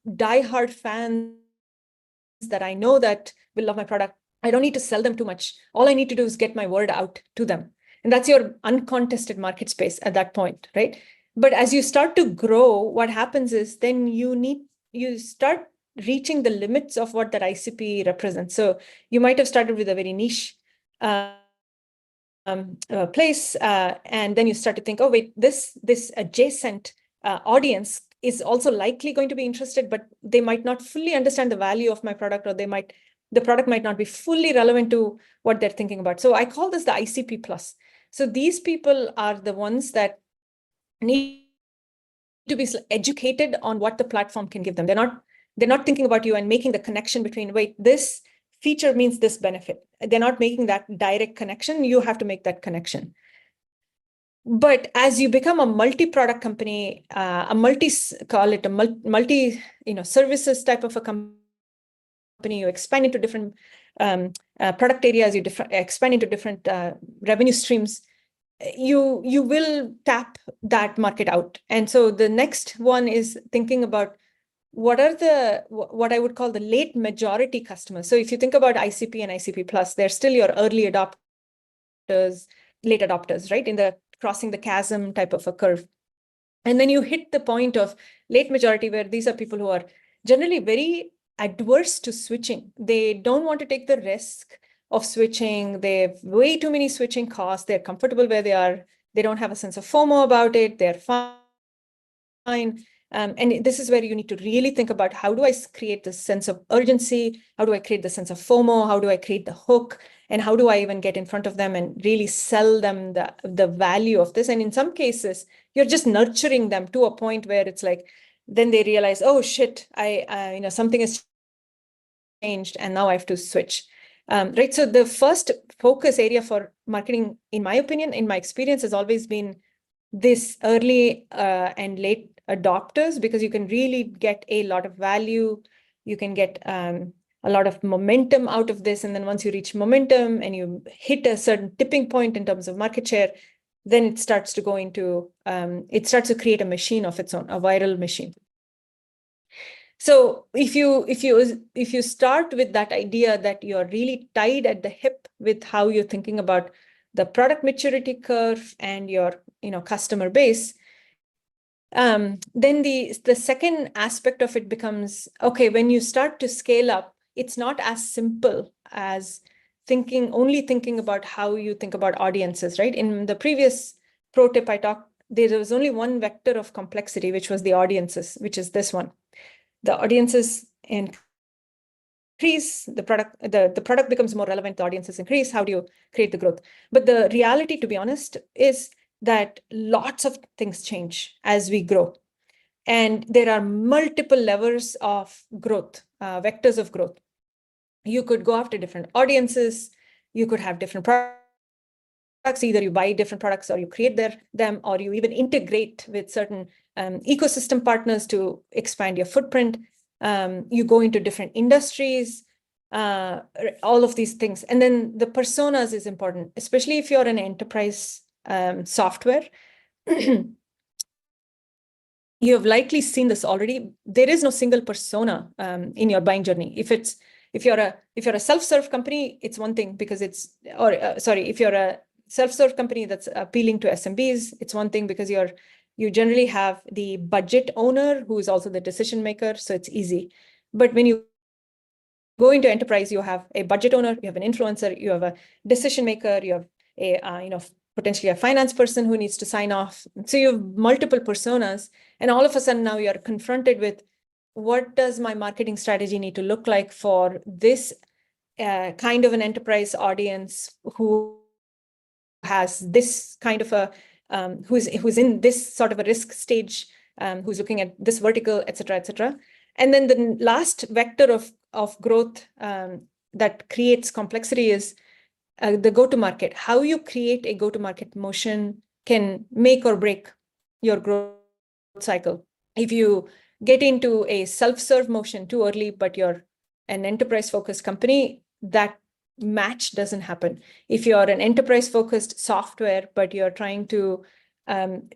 diehard fans that I know that will love my product. I don't need to sell them too much. All I need to do is get my word out to them. And that's your uncontested market space at that point, right? But as you start to grow, what happens is then you start reaching the limits of what that ICP represents. So you might have started with a very niche place, and then you start to think, oh wait, this adjacent audience is also likely going to be interested, but they might not fully understand the value of my product, or the product might not be fully relevant to what they're thinking about. So I call this the ICP plus. So these people are the ones that need to be educated on what the platform can give them. They're not thinking about you and making the connection between, wait, this feature means this benefit. They're not making that direct connection. You have to make that connection. But as you become a multi-product company, multi services type of a company, you expand into different product areas, you expand into different revenue streams, you will tap that market out. And so the next one is thinking about what I would call the late majority customers. So if you think about ICP and ICP plus, they're still your early adopters, late adopters, right? In the crossing the chasm type of a curve. And then you hit the point of late majority, where these are people who are generally very adverse to switching. They don't want to take the risk of switching. They have way too many switching costs. They're comfortable where they are. They don't have a sense of FOMO about it. They're fine. And this is where you need to really think about, how do I create the sense of urgency? How do I create the sense of FOMO? How do I create the hook? And how do I even get in front of them and really sell them the value of this? And in some cases, you're just nurturing them to a point where it's like, then they realize, oh shit, something has changed and now I have to switch. Right. So the first focus area for marketing, in my opinion, in my experience, has always been this early and late adopters, because you can really get a lot of value. You can get a lot of momentum out of this. And then once you reach momentum and you hit a certain tipping point in terms of market share, then it starts to go into, it starts to create a machine of its own, a viral machine. So if you start with that idea that you're really tied at the hip with how you're thinking about the product maturity curve and your customer base, then the second aspect of it becomes, okay, when you start to scale up, it's not as simple as only thinking about how you think about audiences, right? In the previous pro tip I talked, there was only one vector of complexity, which was the audiences, which is this one. The audiences increase, the product becomes more relevant, the audiences increase. How do you create the growth? But the reality, to be honest, is that lots of things change as we grow. And there are multiple levers of growth, vectors of growth. You could go after different audiences. You could have different products. Either you buy different products, or you create them, or you even integrate with certain ecosystem partners to expand your footprint. You go into different industries, all of these things. And then the personas is important, especially if you're an enterprise software. You have likely seen this already. There is no single persona in your buying journey. If you're a self-serve company, it's one thing, because if you're a self-serve company that's appealing to SMBs, it's one thing, because you generally have the budget owner who is also the decision maker, so it's easy. But when you go into enterprise, you have a budget owner, you have an influencer, you have a decision maker, you have a potentially a finance person who needs to sign off. So you have multiple personas, and all of a sudden now you're confronted with, what does my marketing strategy need to look like for this kind of an enterprise audience who has this kind of a who's in this sort of a risk stage, who's looking at this vertical, et cetera, et cetera. And then the last vector of growth that creates complexity is the go-to-market. How you create a go-to-market motion can make or break your growth cycle. If you get into a self-serve motion too early, but you're an enterprise-focused company, that match doesn't happen. If you're an enterprise-focused software, but you're trying to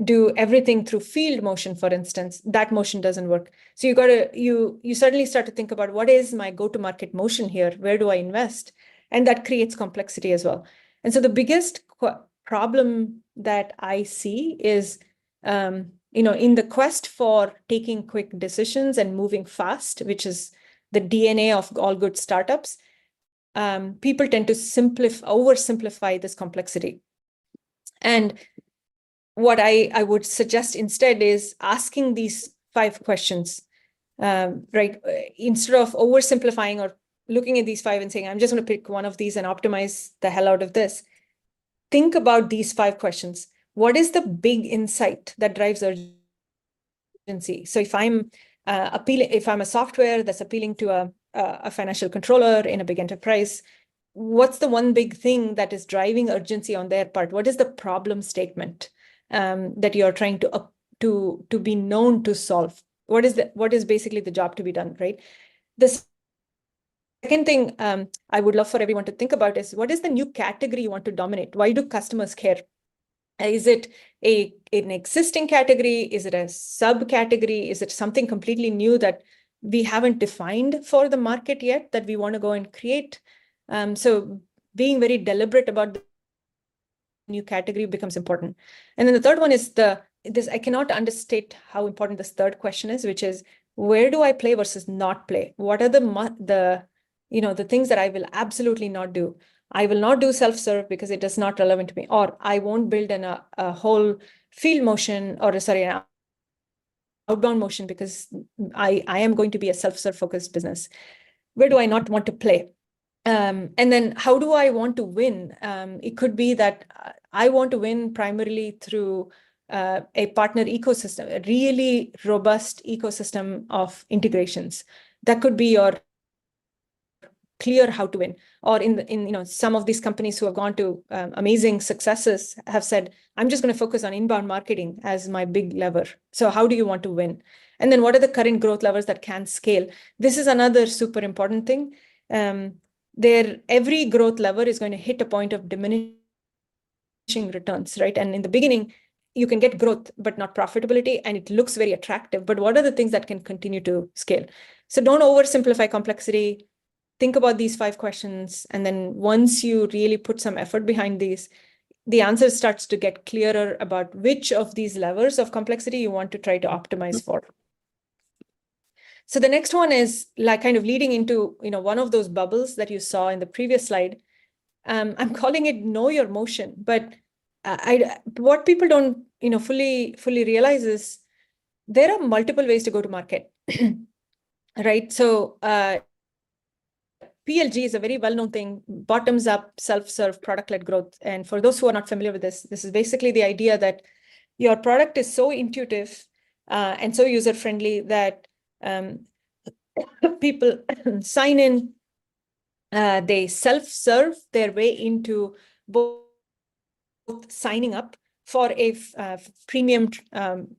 do everything through field motion, for instance, that motion doesn't work. So you suddenly start to think about, what is my go-to-market motion here? Where do I invest? And that creates complexity as well. And so the biggest problem that I see is, in the quest for taking quick decisions and moving fast, which is the DNA of all good startups, people tend to oversimplify this complexity. And what I would suggest instead is asking these 5 questions, right? Instead of oversimplifying or looking at these 5 and saying, I'm just going to pick one of these and optimize the hell out of this. Think about these 5 questions. What is the big insight that drives urgency? So if I'm if I'm a software that's appealing to a financial controller in a big enterprise, what's the one big thing that is driving urgency on their part? What is the problem statement that you're trying to be known to solve? What is basically the job to be done, right? The second thing I would love for everyone to think about is, what is the new category you want to dominate? Why do customers care? Is it an existing category? Is it a subcategory? Is it something completely new that we haven't defined for the market yet that we want to go and create? So being very deliberate about the new category becomes important. And then the third one is I cannot understate how important this third question is, which is, where do I play versus not play? What are the things that I will absolutely not do? I will not do self-serve because it is not relevant to me, or I won't build a whole field motion, or an outbound motion, because I am going to be a self-serve focused business. Where do I not want to play? And then how do I want to win? It could be that I want to win primarily through a partner ecosystem, a really robust ecosystem of integrations. That could be your clear how to win. Or in some of these companies who have gone to amazing successes have said, I'm just going to focus on inbound marketing as my big lever. So how do you want to win? And then what are the current growth levers that can scale? This is another super important thing. Every growth lever is going to hit a point of diminishing returns, right? And in the beginning, you can get growth, but not profitability, and it looks very attractive. But what are the things that can continue to scale? So don't oversimplify complexity. Think about these 5 questions. And then once you really put some effort behind these, the answer starts to get clearer about which of these levers of complexity you want to try to optimize for. So the next one is like kind of leading into, one of those bubbles that you saw in the previous slide. I'm calling it know your motion, but what people don't, fully realize is there are multiple ways to go to market, right? So PLG is a very well-known thing, bottoms up, self-serve, product-led growth. And for those who are not familiar with this is basically the idea that your product is so intuitive and so user-friendly that people sign in, they self-serve their way into both signing up for a premium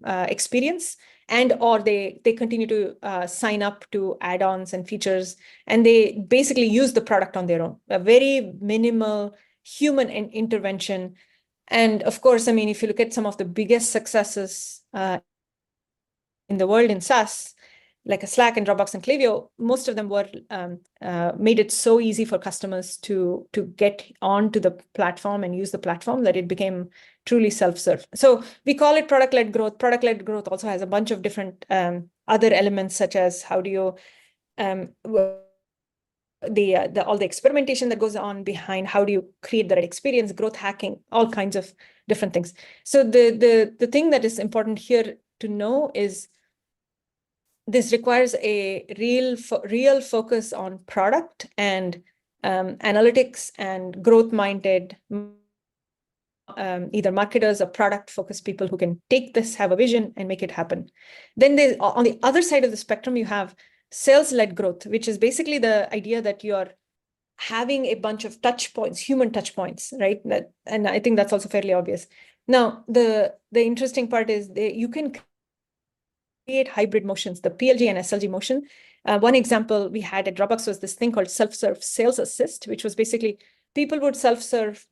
experience, and or they continue to sign up to add-ons and features, and they basically use the product on their own. A very minimal human intervention. And of course, I mean, if you look at some of the biggest successes in the world in SaaS, like a Slack and Dropbox and Klaviyo, most of them were made it so easy for customers to get onto the platform and use the platform that it became truly self-serve. So we call it product-led growth. Product-led growth also has a bunch of different other elements, such as how do you all the experimentation that goes on behind, how do you create the right experience, growth hacking, all kinds of different things. So the thing that is important here to know is this requires a real focus on product and analytics and growth-minded either marketers or product-focused people who can take this, have a vision, and make it happen. Then on the other side of the spectrum, you have sales-led growth, which is basically the idea that you're having a bunch of touch points, human touch points, right? And I think that's also fairly obvious. Now, the interesting part is you can create hybrid motions, the PLG and SLG motion. One example we had at Dropbox was this thing called self-serve sales assist, which was basically people would self-serve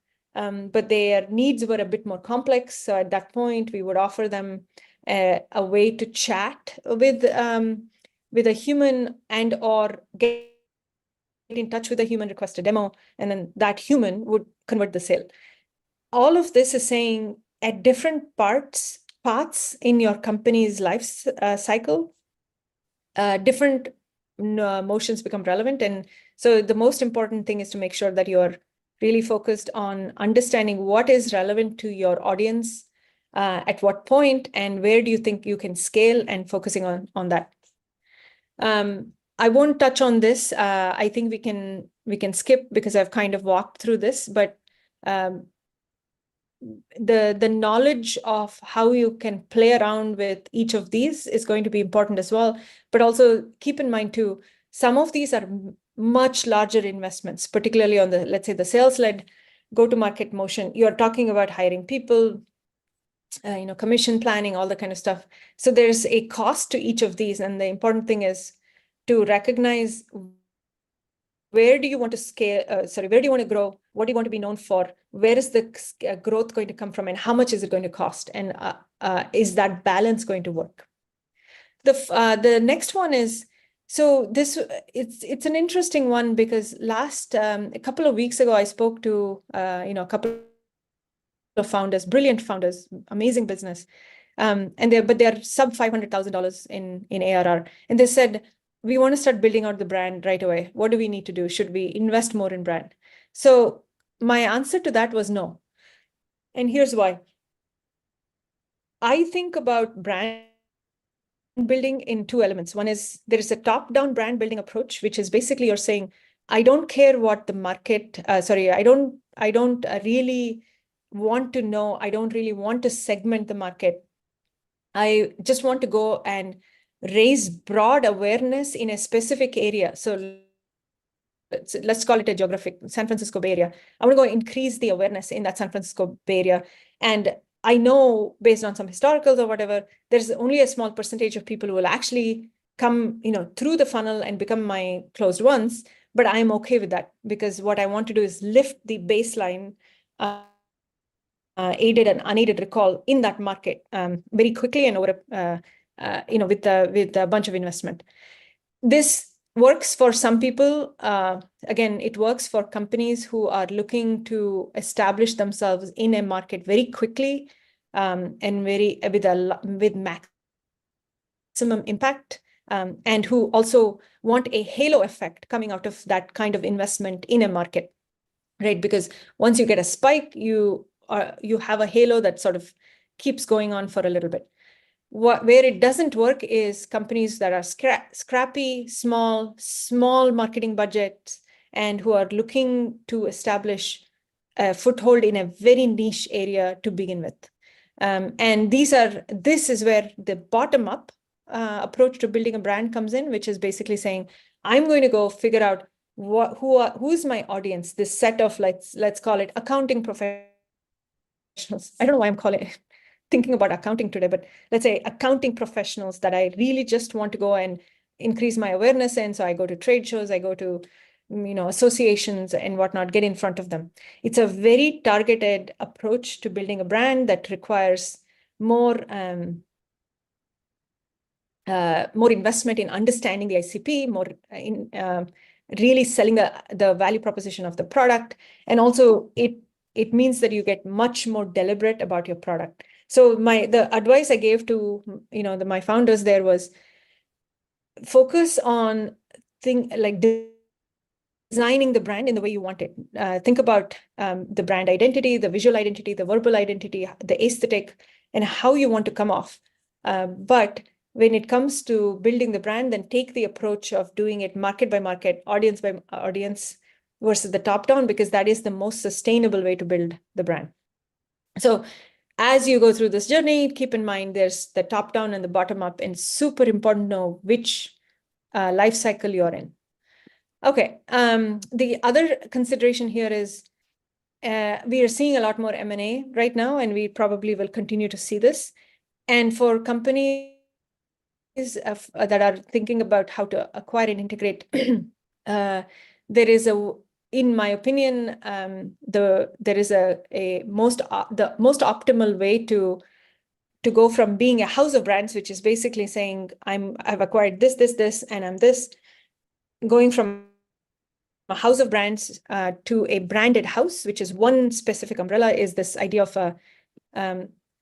but their needs were a bit more complex. So at that point, we would offer them a way to chat with a human and or get in touch with a human, request a demo, and then that human would convert the sale. All of this is saying at different paths in your company's life cycle, different motions become relevant. And so the most important thing is to make sure that you're really focused on understanding what is relevant to your audience, at what point, and where do you think you can scale, and focusing on that. I won't touch on this. I think we can skip because I've kind of walked through this, but the knowledge of how you can play around with each of these is going to be important as well. But also keep in mind too, some of these are much larger investments, particularly on the, let's say, the sales-led go-to-market motion. You're talking about hiring people, commission planning, all that kind of stuff. So there's a cost to each of these. And the important thing is to recognize where do you want to scale, where do you want to grow? What do you want to be known for? Where is the growth going to come from? And how much is it going to cost? And is that balance going to work? The next one is, so this, it's an interesting one because a couple of weeks ago, I spoke to, a couple of founders, brilliant founders, amazing business. And they're sub $500,000 in ARR. And they said, we want to start building out the brand right away. What do we need to do? Should we invest more in brand? So my answer to that was no. And here's why. I think about brand building in two elements. One is there is a top-down brand building approach, which is basically you're saying, I don't care what the market, I don't really want to know, I don't really want to segment the market. I just want to go and raise broad awareness in a specific area. So let's call it a geographic San Francisco Bay Area. I want to go increase the awareness in that San Francisco Bay Area. And I know based on some historicals or whatever, there's only a small percentage of people who will actually come, through the funnel and become my closed ones. But I'm okay with that because what I want to do is lift the baseline aided and unaided recall in that market very quickly and over with a bunch of investment. This works for some people. Again, it works for companies who are looking to establish themselves in a market very quickly and with maximum impact, and who also want a halo effect coming out of that kind of investment in a market, right? Because once you get a spike, you have a halo that sort of keeps going on for a little bit. Where it doesn't work is companies that are scrappy, small marketing budgets, and who are looking to establish a foothold in a very niche area to begin with. And this is where the bottom-up approach to building a brand comes in, which is basically saying, I'm going to go figure out who's my audience, this set of, let's call it accounting professionals. I don't know why I'm thinking about accounting today, but let's say accounting professionals that I really just want to go and increase my awareness in. So I go to trade shows, I go to associations and whatnot, get in front of them. It's a very targeted approach to building a brand that requires more investment in understanding the ICP, more in really selling the value proposition of the product. And also it means that you get much more deliberate about your product. So the advice I gave to my founders there was focus on designing the brand in the way you want it. Think about the brand identity, the visual identity, the verbal identity, the aesthetic, and how you want to come off. But when it comes to building the brand, then take the approach of doing it market by market, audience by audience, versus the top down, because that is the most sustainable way to build the brand. So as you go through this journey, keep in mind there's the top down and the bottom up, and super important to know which life cycle you're in. Okay, the other consideration here is we are seeing a lot more M&A right now, and we probably will continue to see this. And for companies that are thinking about how to acquire and integrate, there is in my opinion, there is the most optimal way to go from being a house of brands, which is basically saying I've acquired this, and I'm this, going from a house of brands to a branded house, which is one specific umbrella, is this idea of a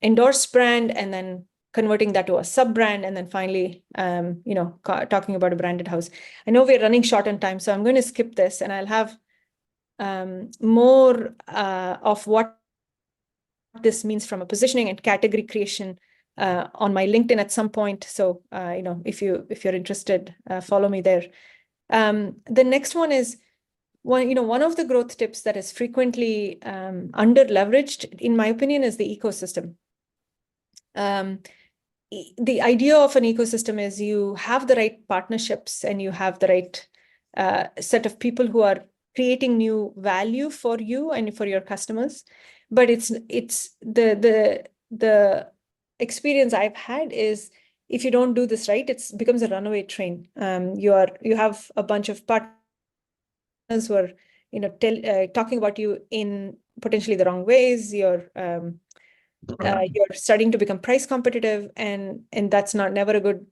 endorsed brand, and then converting that to a sub brand, and then finally, talking about a branded house. I know we're running short on time, so I'm going to skip this, and I'll have more of what this means from a positioning and category creation on my LinkedIn at some point. So, if you're interested, follow me there. The next one is one of the growth tips that is frequently under leveraged, in my opinion, is the ecosystem. The idea of an ecosystem is you have the right partnerships and you have the right set of people who are creating new value for you and for your customers. But it's the experience I've had is, if you don't do this right, it becomes a runaway train. You have a bunch of partners who are talking about you in potentially the wrong ways. You're starting to become price competitive, and that's never a good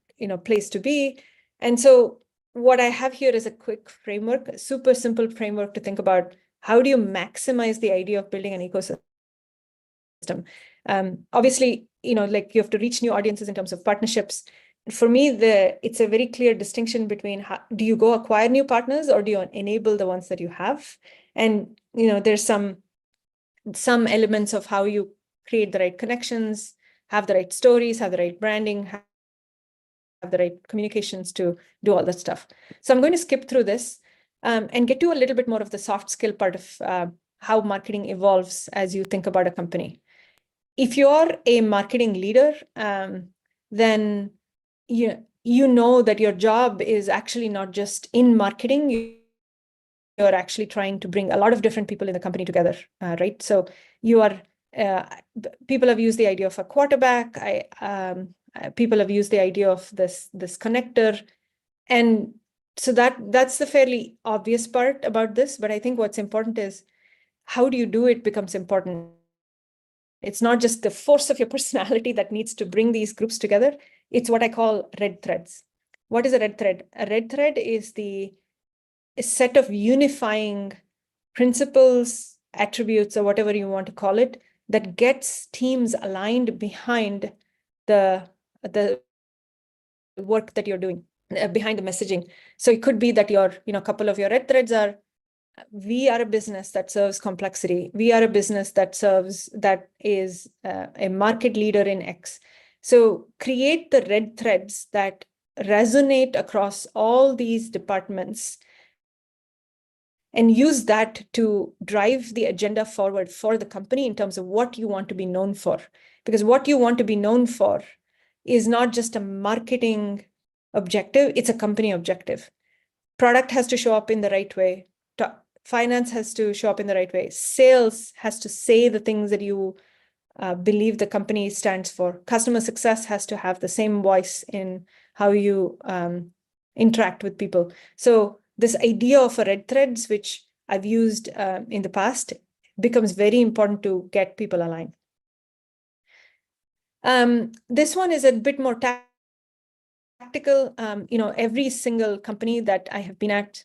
place to be. And so what I have here is a quick framework, a super simple framework to think about how do you maximize the idea of building an ecosystem. Obviously, like you have to reach new audiences in terms of partnerships. For me, it's a very clear distinction between do you go acquire new partners or do you enable the ones that you have? And there's some elements of how you create the right connections, have the right stories, have the right branding, have the right communications to do all that stuff. So I'm going to skip through this and get to a little bit more of the soft skill part of how marketing evolves as you think about a company. If you're a marketing leader, then you know that your job is actually not just in marketing. You're actually trying to bring a lot of different people in the company together, right? So people have used the idea of a quarterback. People have used the idea of this connector, and so that's the fairly obvious part about this. But I think what's important is how do you do it becomes important. It's not just the force of your personality that needs to bring these groups together. It's what I call red threads. What is a red thread? A red thread is a set of unifying principles, attributes, or whatever you want to call it, that gets teams aligned behind the work that you're doing, behind the messaging. So it could be that a couple of your red threads are, we are a business that serves complexity. We are a business that is a market leader in X. So create the red threads that resonate across all these departments and use that to drive the agenda forward for the company in terms of what you want to be known for. Because what you want to be known for is not just a marketing objective, it's a company objective. Product has to show up in the right way. Finance has to show up in the right way. Sales has to say the things that you believe the company stands for. Customer success has to have the same voice in how you interact with people. So this idea of a red threads, which I've used in the past, becomes very important to get people aligned. This one is a bit more tactical. Every single company that I have been at,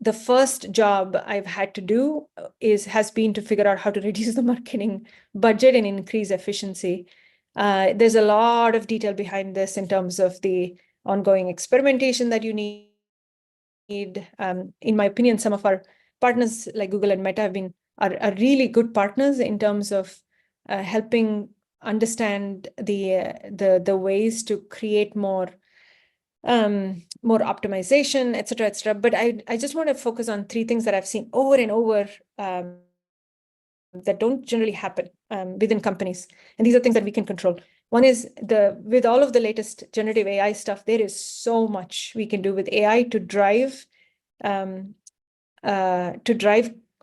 the first job I've had to do has been to figure out how to reduce the marketing budget and increase efficiency. There's a lot of detail behind this in terms of the ongoing experimentation that you need. In my opinion, some of our partners like Google and Meta are really good partners in terms of helping understand the ways to create more optimization, et cetera. But I just want to focus on three things that I've seen over and over that don't generally happen within companies. And these are things that we can control. One is with all of the latest generative AI stuff, there is so much we can do with AI to drive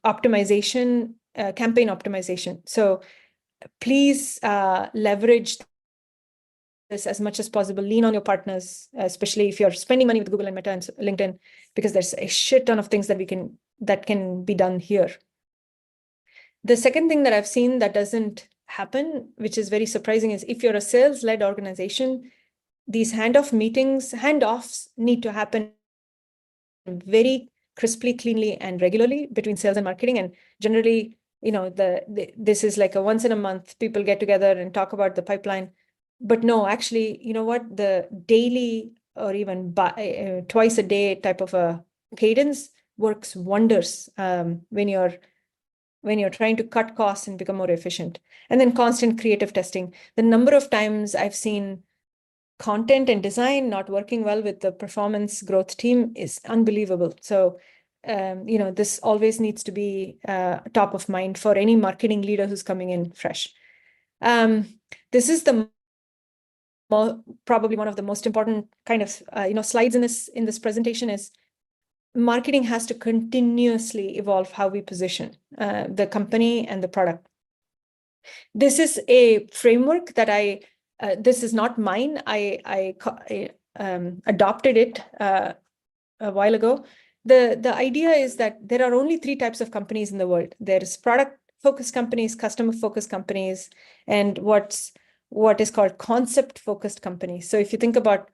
optimization, campaign optimization. So please leverage this as much as possible. Lean on your partners, especially if you're spending money with Google and Meta and LinkedIn, because there's a shit ton of things that can be done here. The second thing that I've seen that doesn't happen, which is very surprising, is if you're a sales-led organization, these handoffs need to happen very crisply, cleanly, and regularly between sales and marketing. And generally, this is like a once in a month, people get together and talk about the pipeline. But no, actually, you know what? The daily or even twice a day type of a cadence works wonders when you're trying to cut costs and become more efficient. And then constant creative testing. The number of times I've seen content and design not working well with the performance growth team is unbelievable. So, this always needs to be top of mind for any marketing leader who's coming in fresh. This is probably one of the most important kind of slides in this presentation. Is marketing has to continuously evolve how we position the company and the product. This is a framework that this is not mine. I adopted it a while ago. The idea is that there are only 3 types of companies in the world. There's product-focused companies, customer-focused companies, and what is called concept-focused companies. So if you think about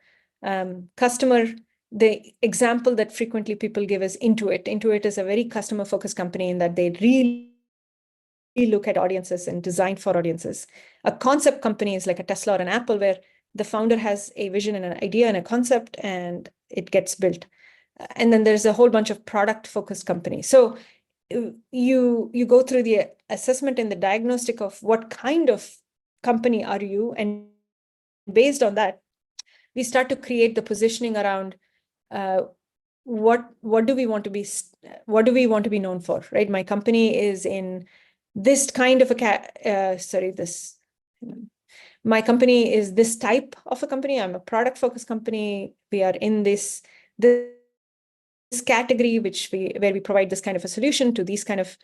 customer, the example that frequently people give is Intuit. Intuit is a very customer-focused company in that they really look at audiences and design for audiences. A concept company is like a Tesla or an Apple, where the founder has a vision and an idea and a concept, and it gets built. And then there's a whole bunch of product-focused companies. So you go through the assessment and the diagnostic of what kind of company are you, and based on that, we start to create the positioning around what do we want to be known for, right? My company is in this kind of my company is this type of a company. I'm a product-focused company. We are in this category where we provide this kind of a solution to these kind of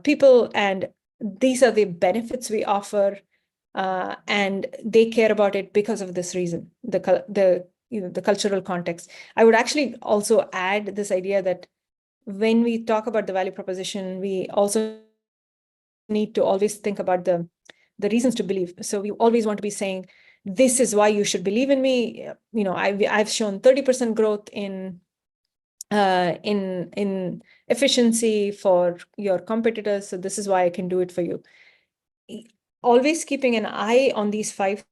people, and these are the benefits we offer, and they care about it because of this reason, the cultural context. I would actually also add this idea that when we talk about the value proposition, we also need to always think about the reasons to believe. So we always want to be saying, this is why you should believe in me. I've shown 30% growth in efficiency for your competitors, so this is why I can do it for you. Always keeping an eye on these 5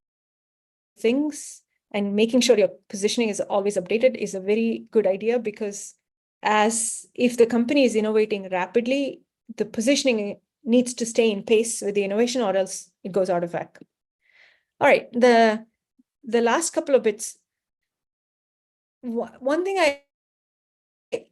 things and making sure your positioning is always updated is a very good idea, because if the company is innovating rapidly, the positioning needs to stay in pace with the innovation, or else it goes out of whack. All right, the last couple of bits. One thing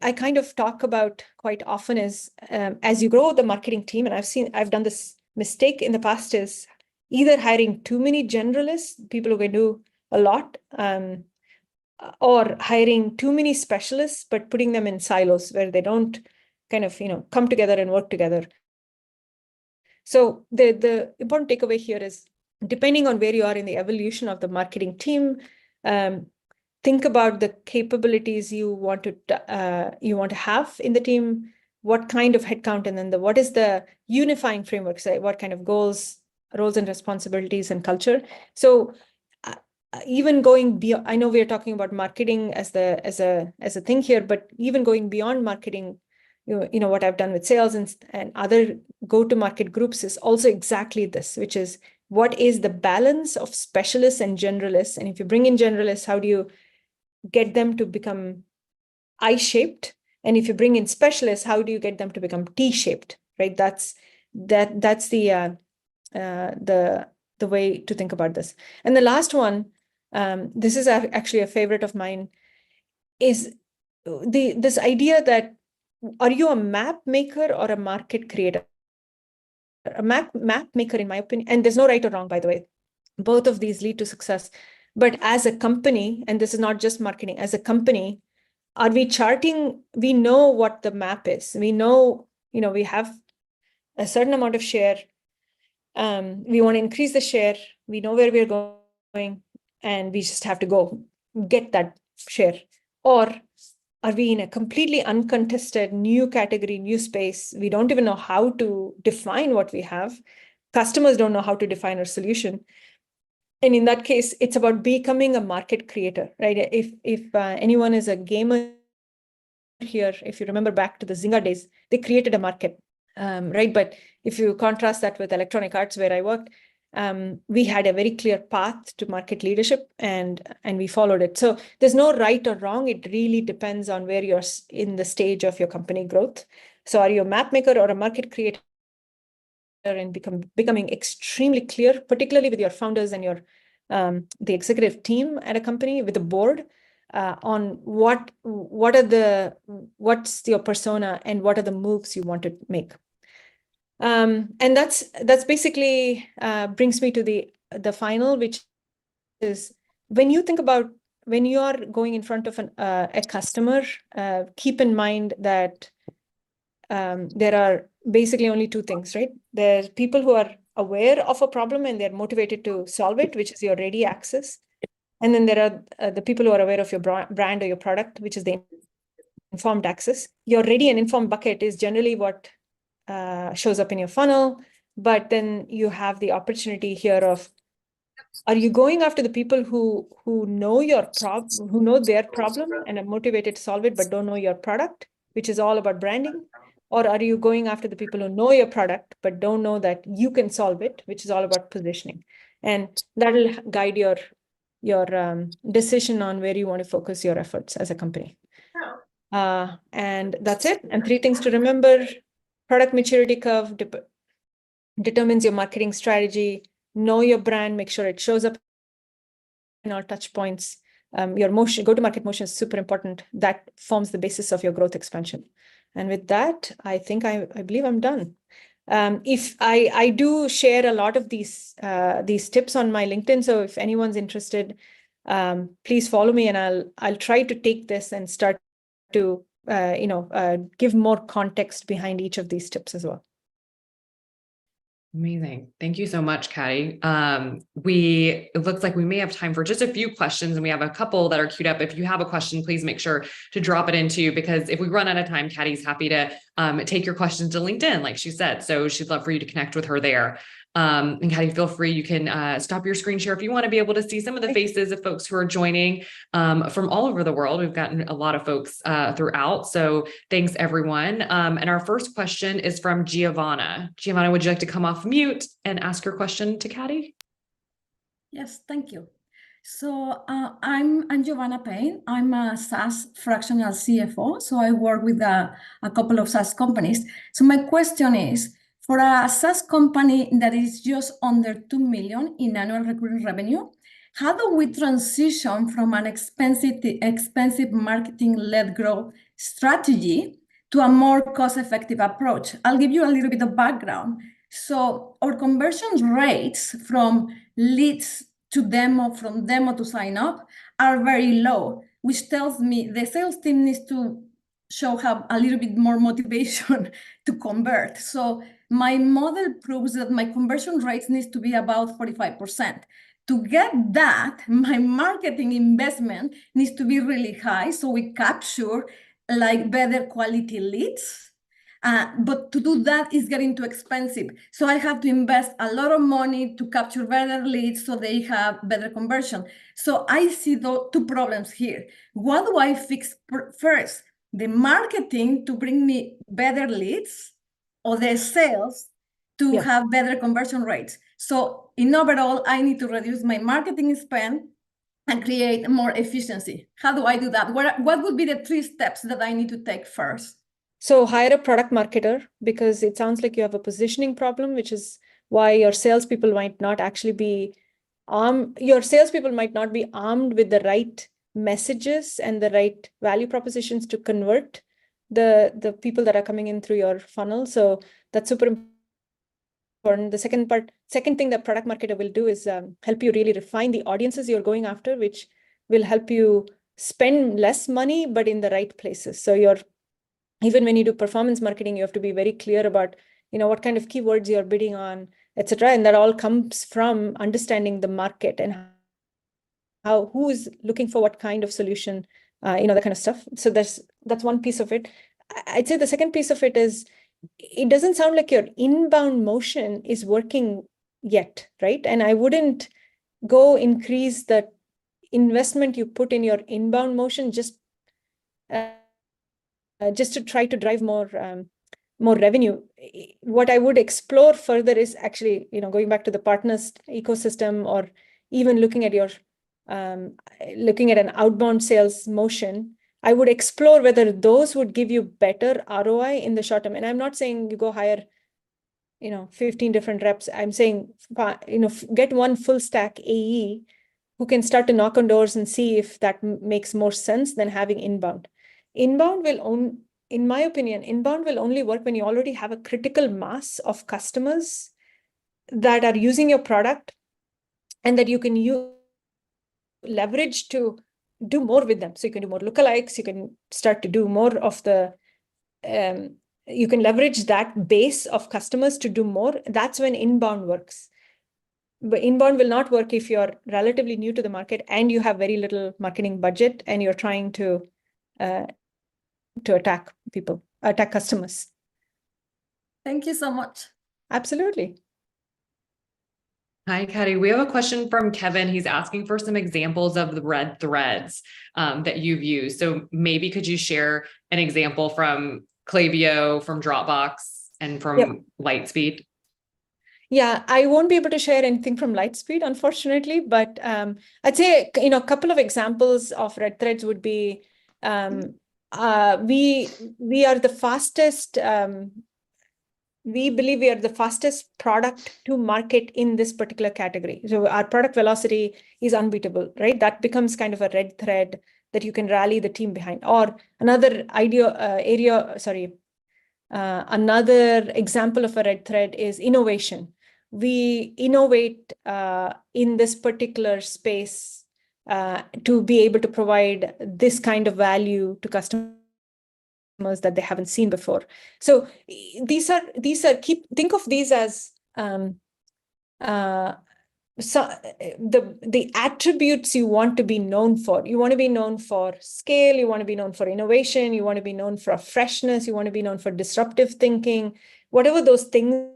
I kind of talk about quite often is as you grow the marketing team, and I've done this mistake in the past, is either hiring too many generalists, people who can do a lot, or hiring too many specialists, but putting them in silos where they don't kind of come together and work together. So the important takeaway here is, depending on where you are in the evolution of the marketing team, think about the capabilities you want to have in the team, what kind of headcount, and then what is the unifying framework, say what kind of goals, roles and responsibilities, and culture. So even going beyond, I know we are talking about marketing as a thing here, but even going beyond marketing, what I've done with sales and other go-to-market groups is also exactly this, which is, what is the balance of specialists and generalists? And if you bring in generalists, how do you get them to become I-shaped? And if you bring in specialists, how do you get them to become T-shaped, right? That's the way to think about this. And the last one, this is actually a favorite of mine, is this idea that, are you a map maker or a market creator? A map maker, in my opinion, and there's no right or wrong, by the way, both of these lead to success. But as a company, and this is not just marketing, as a company, are we charting? We know what the map is. We know, we have a certain amount of share. We want to increase the share. We know where we're going. and we just have to go get that share? Or are we in a completely uncontested new category, new space? We don't even know how to define what we have. Customers don't know how to define our solution. And in that case, it's about becoming a market creator, right? If anyone is a gamer here, if you remember back to the Zynga days, they created a market, right? But if you contrast that with Electronic Arts, where I worked, we had a very clear path to market leadership, and we followed it. So there's no right or wrong. It really depends on where you're in the stage of your company growth. So are you a map maker or a market creator? And becoming extremely clear, particularly with your founders and your the executive team at a company, with the board, on what's your persona and what are the moves you want to make. And that's basically brings me to the final, which is when you think about when you are going in front of a customer, keep in mind that there are basically only two things, right? There's people who are aware of a problem and they're motivated to solve it, which is your ready access. And then there are the people who are aware of your brand or your product, which is the informed access. Your ready and informed bucket is generally what shows up in your funnel. But then you have the opportunity here of, are you going after the people who know your who know their problem and are motivated to solve it, but don't know your product, which is all about branding? Or are you going after the people who know your product, but don't know that you can solve it, which is all about positioning? And that'll guide your decision on where you want to focus your efforts as a company. And that's it. And 3 things to remember: product maturity curve determines your marketing strategy. Know your brand, make sure it shows up in all touch points. Your motion, go-to-market motion is super important. That forms the basis of your growth expansion. And with that, I think I believe I'm done. If I do share a lot of these tips on my LinkedIn, so if anyone's interested, please follow me, and I'll try to take this and start to give more context behind each of these tips as well. Amazing. Thank you so much, Kati. It looks like we may have time for just a few questions, and we have a couple that are queued up. If you have a question, please make sure to drop it into, because if we run out of time, Kati's happy to take your questions to LinkedIn, like she said. So she'd love for you to connect with her there. And Kati, feel free, you can stop your screen share if you want to be able to see some of the faces of folks who are joining from all over the world. We've gotten a lot of folks throughout. So thanks, everyone. And our first question is from Giovanna. Giovanna, would you like to come off mute and ask your question to Kati? Yes, thank you. So I'm Giovanna Payne. I'm a SaaS fractional CFO. So I work with a couple of SaaS companies. So my question is, for a SaaS company that is just under 2 million in annual recurring revenue, how do we transition from an expensive marketing-led growth strategy to a more cost-effective approach? I'll give you a little bit of background. So our conversion rates from leads to demo, from demo to sign up, are very low, which tells me the sales team needs to have a little bit more motivation to convert. So my model proves that my conversion rates needs to be about 45%. To get that, my marketing investment needs to be really high, so we capture like better quality leads. But to do that is getting too expensive. So I have to invest a lot of money to capture better leads so they have better conversion. So I see the 2 problems here. What do I fix first? The marketing to bring me better leads, or the sales to have better conversion rates? So in overall, I need to reduce my marketing spend and create more efficiency. How do I do that? What would be the 3 steps that I need to take first? So hire a product marketer, because it sounds like you have a positioning problem, which is why your salespeople might not actually be armed. Your salespeople might not be armed with the right messages and the right value propositions to convert the people that are coming in through your funnel. So that's super important. The second thing that product marketer will do is help you really refine the audiences you're going after, which will help you spend less money, but in the right places. So even when you do performance marketing, you have to be very clear about, what kind of keywords you're bidding on, etc. And that all comes from understanding the market and who is looking for what kind of solution, that kind of stuff. So that's one piece of it. I'd say the second piece of it is, it doesn't sound like your inbound motion is working yet, right? And I wouldn't go increase the investment you put in your inbound motion just to try to drive more revenue. What I would explore further is actually, going back to the partners ecosystem, or even looking at an outbound sales motion. I would explore whether those would give you better ROI in the short term. And I'm not saying you go hire, 15 different reps. I'm saying, get one full stack AE who can start to knock on doors and see if that makes more sense than having inbound. In my opinion, inbound will only work when you already have a critical mass of customers that are using your product and that you can leverage to do more with them. So you can do more lookalikes, you can start to do more of the, you can leverage that base of customers to do more. That's when inbound works. But inbound will not work if you're relatively new to the market and you have very little marketing budget and you're trying to attack customers. Thank you so much. Absolutely. Hi, Kadi. We have a question from Kevin. He's asking for some examples of the red threads that you've used. So maybe could you share an example from Klaviyo, from Dropbox, and from Lightspeed? Yeah, I won't be able to share anything from Lightspeed, unfortunately, but I'd say, a couple of examples of red threads would be, we are the fastest, we believe we are the fastest product to market in this particular category. So our product velocity is unbeatable, right? That becomes kind of a red thread that you can rally the team behind. Or another another example of a red thread is innovation. We innovate in this particular space to be able to provide this kind of value to customers that they haven't seen before. So think of these as the attributes you want to be known for. You want to be known for scale, you want to be known for innovation, you want to be known for freshness, you want to be known for disruptive thinking. Whatever those things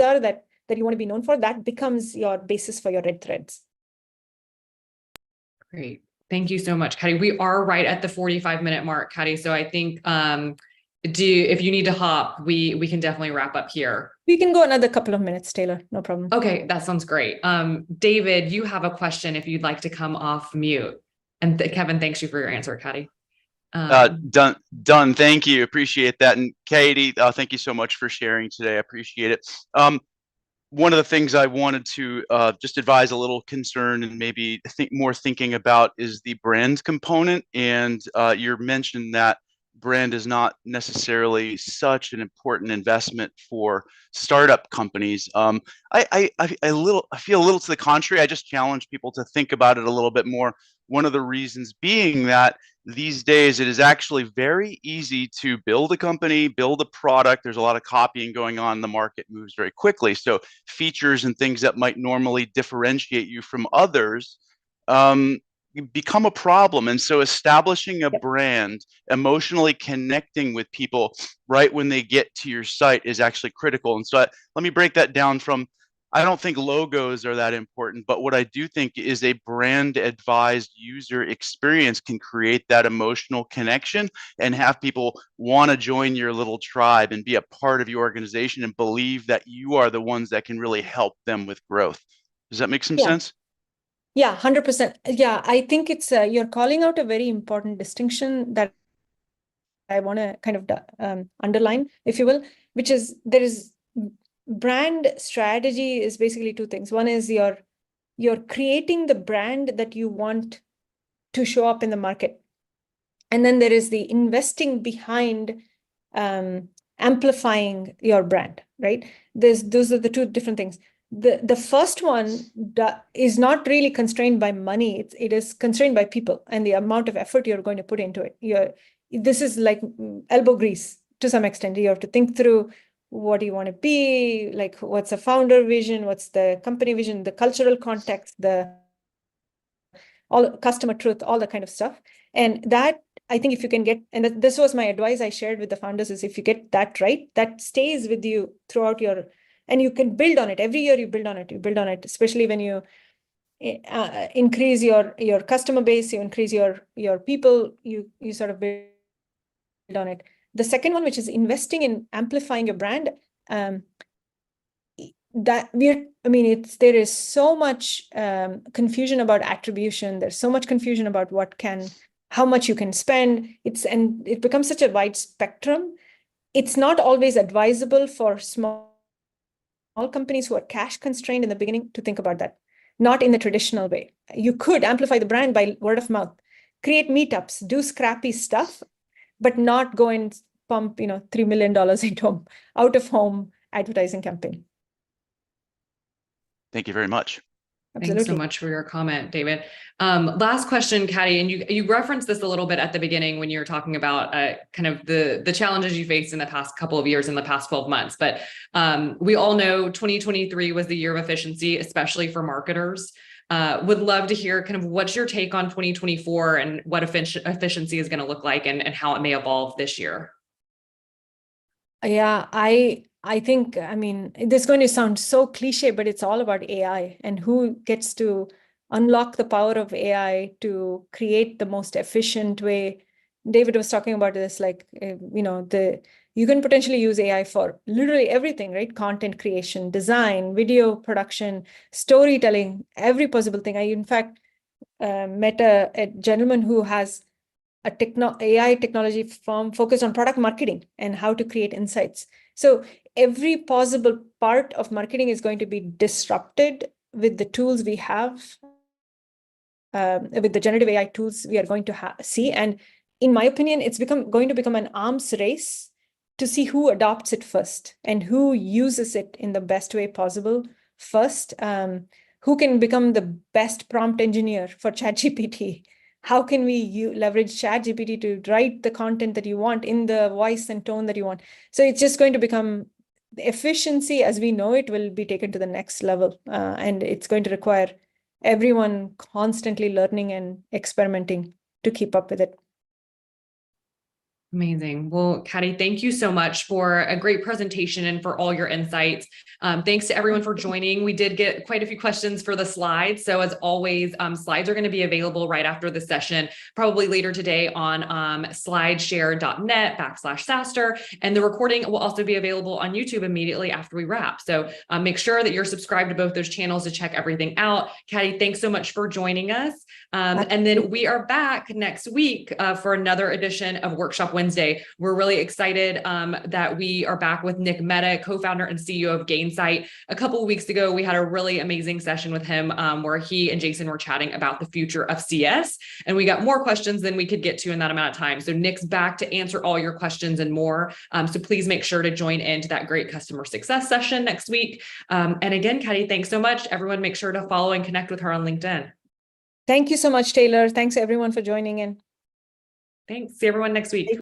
are that you want to be known for, that becomes your basis for your red threads. Great. Thank you so much, Kadi. We are right at the 45-minute mark, Kadi. So I think if you need to hop, we can definitely wrap up here. We can go another couple of minutes, Taylor. No problem. Okay, that sounds great. David, you have a question if you'd like to come off mute. And Kevin, thanks you for your answer, Kadi. Done. Thank you. Appreciate that. And Katie, thank you so much for sharing today. I appreciate it. One of the things I wanted to just advise a little concern and maybe thinking about is the brand component. And you mentioned that brand is not necessarily such an important investment for startup companies. I feel a little to the contrary. I just challenge people to think about it a little bit more. One of the reasons being that these days it is actually very easy to build a company, build a product. There's a lot of copying going on. The market moves very quickly. So features and things that might normally differentiate you from others become a problem. And so establishing a brand, emotionally connecting with people right when they get to your site is actually critical. And so let me break that down from, I don't think logos are that important, but what I do think is a brand advised user experience can create that emotional connection and have people want to join your little tribe and be a part of your organization and believe that you are the ones that can really help them with growth. Does that make some sense? Yeah, 100%. Yeah, I think it's you're calling out a very important distinction that I want to kind of underline, if you will, which is there is brand strategy is basically two things. One is you're creating the brand that you want to show up in the market. And then there is the investing behind amplifying your brand, right? Those are the two different things. The first one is not really constrained by money. It is constrained by people and the amount of effort you're going to put into it. This is like elbow grease to some extent. You have to think through what do you want to be, like what's a founder vision, what's the company vision, the cultural context, the all customer truth, all that kind of stuff. And that, I think if you can get, and this was my advice I shared with the founders, is if you get that right, that stays with you throughout your, and you can build on it. Every year you build on it, especially when you increase your customer base, you increase your people, you sort of build on it. The second one, which is investing in amplifying your brand, there is so much confusion about attribution. There's so much confusion about how much you can spend. And it becomes such a wide spectrum. It's not always advisable for small companies who are cash constrained in the beginning to think about that. Not in the traditional way. You could amplify the brand by word of mouth, create meetups, do scrappy stuff, but not go and pump, $3 million into out of home advertising campaign. Thank you very much. Absolutely. Thanks so much for your comment, David. Last question, Kady, and you referenced this a little bit at the beginning when you were talking about kind of the challenges you faced in the past couple of years, in the past 12 months. But we all know 2023 was the year of efficiency, especially for marketers. Would love to hear kind of what's your take on 2024 and what efficiency is going to look like and how it may evolve this year. Yeah, I think, this is going to sound so cliche, but it's all about AI and who gets to unlock the power of AI to create the most efficient way. David was talking about this, you can potentially use AI for literally everything, right? Content creation, design, video production, storytelling, every possible thing. I, in fact, met a gentleman who has AI technology firm focused on product marketing and how to create insights. So every possible part of marketing is going to be disrupted with the tools we have, with the generative AI tools we are going to see. And in my opinion, it's going to become an arms race to see who adopts it first and who uses it in the best way possible first. Who can become the best prompt engineer for ChatGPT? How can we leverage ChatGPT to write the content that you want in the voice and tone that you want? So it's just going to become, efficiency as we know it will be taken to the next level. And it's going to require everyone constantly learning and experimenting to keep up with it. Amazing. Well, Kady, thank you so much for a great presentation and for all your insights. Thanks to everyone for joining. We did get quite a few questions for the slides. So as always, slides are going to be available right after the session, probably later today on slideshare.net/SaaStr. And the recording will also be available on YouTube immediately after we wrap. So make sure that you're subscribed to both those channels to check everything out. Kady, thanks so much for joining us. And then we are back next week for another edition of Workshop Wednesday. We're really excited that we are back with Nick Mehta, co-founder and CEO of Gainsight. A couple of weeks ago, we had a really amazing session with him where he and Jason were chatting about the future of CS. And we got more questions than we could get to in that amount of time. So Nick's back to answer all your questions and more. So please make sure to join into that great customer success session next week. And again, Kady, thanks so much. Everyone, make sure to follow and connect with her on LinkedIn. Thank you so much, Taylor. Thanks everyone for joining in. Thanks. See everyone next week.